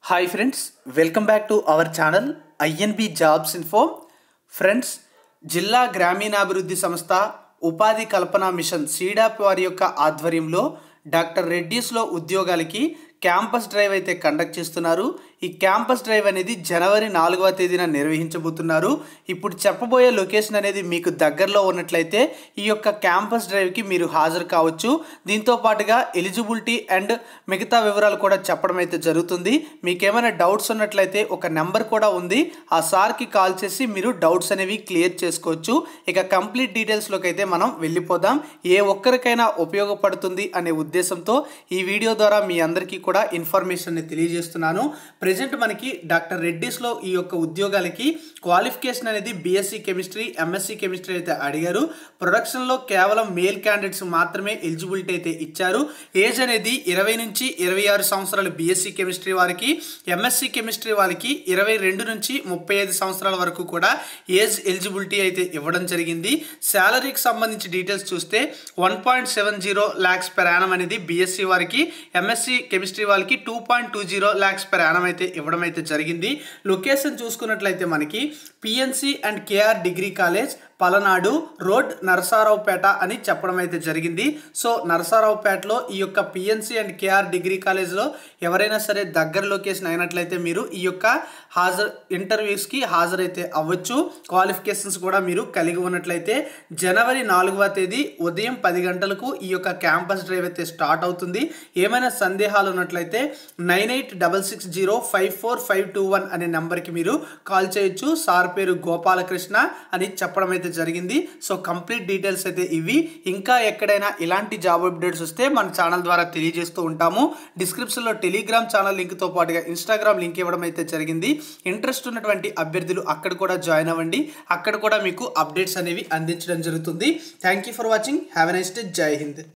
Hi friends, welcome back to our channel INB jobs info. Friends, జిల్లా గ్రామీణాభివృద్ధి సంస్థ ఉపాధి కల్పన మిషన్ సీడాప్ వారి యొక్క ఆధ్వర్యంలో డాక్టర్ రెడ్డీస్లో ఉద్యోగాలకి క్యాంపస్ డ్రైవ్ అయితే కండక్ట్ చేస్తున్నారు. ఈ క్యాంపస్ డ్రైవ్ అనేది జనవరి 4వ తేదీన నిర్వహించబోతున్నారు. ఇప్పుడు చెప్పబోయే లొకేషన్ అనేది మీకు దగ్గరలో ఉన్నట్లయితే ఈ యొక్క క్యాంపస్ డ్రైవ్కి మీరు హాజరు కావచ్చు. దీంతో పాటుగా ఎలిజిబిలిటీ అండ్ మిగతా వివరాలు కూడా చెప్పడం అయితే జరుగుతుంది. మీకేమైనా డౌట్స్ ఉన్నట్లయితే ఒక నెంబర్ కూడా ఉంది, ఆ సార్కి కాల్ చేసి మీరు డౌట్స్ అనేవి క్లియర్ చేసుకోవచ్చు. ఇక కంప్లీట్ డీటెయిల్స్లోకి అయితే మనం వెళ్ళిపోదాం. ఏ ఒక్కరికైనా ఉపయోగపడుతుంది అనే ఉద్దేశంతో ఈ వీడియో ద్వారా మీ అందరికీ కూడా ఇన్ఫర్మేషన్ తెలియజేస్తున్నాను. ప్రెజెంట్ మనకి డాక్టర్ రెడ్డీస్లో ఈ యొక్క ఉద్యోగాలకి క్వాలిఫికేషన్ అనేది బీఎస్సీ కెమిస్ట్రీ, ఎంఎస్సీ కెమిస్ట్రీ అయితే అడిగారు. ప్రొడక్షన్లో కేవలం మేల్ క్యాండిడేట్స్ మాత్రమే ఎలిజిబిలిటీ అయితే ఇచ్చారు. ఏజ్ అనేది 20 నుంచి 26 సంవత్సరాలు బీఎస్సీ కెమిస్ట్రీ వారికి, ఎంఎస్సీ కెమిస్ట్రీ వాళ్ళకి 22 నుంచి 35 సంవత్సరాల వరకు కూడా ఏజ్ ఎలిజిబిలిటీ అయితే ఇవ్వడం జరిగింది. శాలరీకి సంబంధించి డీటెయిల్స్ చూస్తే 1.70 lakhs per annum అనేది బీఎస్సీ వారికి, ఎంఎస్సీ కెమిస్ట్రీ వాళ్ళకి 2.20 lakhs per annum అయితే ఇవ్వడం అయితే జరిగింది. లొకేషన్ చూసుకున్నట్లయితే మనకి PNC and KR degree college, Palnadu road, Narasaraopet అని చెప్పడం అయితే జరిగింది. సో నరసారావుపేటలో ఈ యొక్క పిఎన్సి అండ్ కేఆర్ డిగ్రీ కాలేజ్లో ఎవరైనా సరే దగ్గర లొకేషన్ అయినట్లయితే మీరు ఈ యొక్క ఇంటర్వ్యూస్కి హాజరైతే అవ్వచ్చు. క్వాలిఫికేషన్స్ కూడా మీరు కలిగి ఉన్నట్లయితే జనవరి 4వ తేదీ ఉదయం 10 గంటలకు ఈ యొక్క క్యాంపస్ డ్రైవ్ అయితే స్టార్ట్ అవుతుంది. ఏమైనా సందేహాలు ఉన్నట్లయితే 9866054521 అనే నెంబర్కి మీరు కాల్ చేయొచ్చు. సార్ పేరు గోపాలకృష్ణ అని చెప్పడం అయితే జరిగింది. సో కంప్లీట్ డీటెయిల్స్ అయితే ఇవి. ఇంకా ఎక్కడైనా ఇలాంటి జాబ్ అప్డేట్స్ వస్తే మన ఛానల్ ద్వారా తెలియజేస్తూ ఉంటాము. డిస్క్రిప్షన్లో టెలిగ్రామ్ ఛానల్ లింక్తో పాటుగా ఇన్స్టాగ్రామ్ లింక్ ఇవ్వడం అయితే జరిగింది. ఇంట్రెస్ట్ ఉన్నటువంటి అభ్యర్థులు అక్కడ కూడా జాయిన్ అవ్వండి. అక్కడ కూడా మీకు అప్డేట్స్ అనేవి అందించడం జరుగుతుంది. Thank you for watching. Have a nice day. జై హింద్.